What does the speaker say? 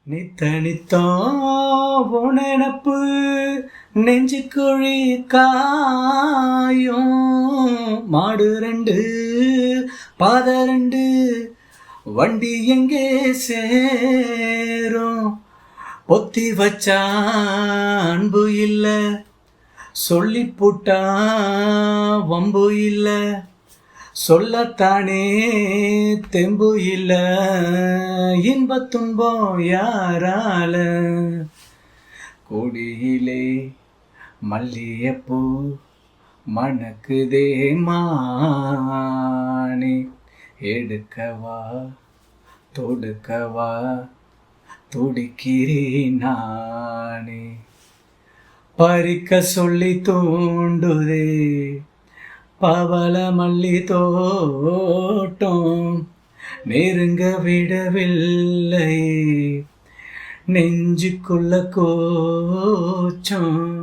நித்த நித்தோ உனப்பு நெஞ்சுக்குழி காயும் மாடு ரெண்டு பாத ரெண்டு வண்டி எங்கே சேரும் பொத்தி வச்சா அன்பு இல்ல சொல்லி புட்டா வம்பு இல்ல சொல்லத்தானே தெம்பு இல்ல இன்ப துன்பம் யாரால கொடியிலே மல்லியப்பூ மணக்குதே மானே எடுக்கவா தொடுக்கவா துடிக்கிறேன் நானே பறிக்க சொல்லி தூண்டுதே பவள மல்லி தோட்டம் நெருங்க விடவில்லை நெஞ்சுக்குள்ள கோச்சம்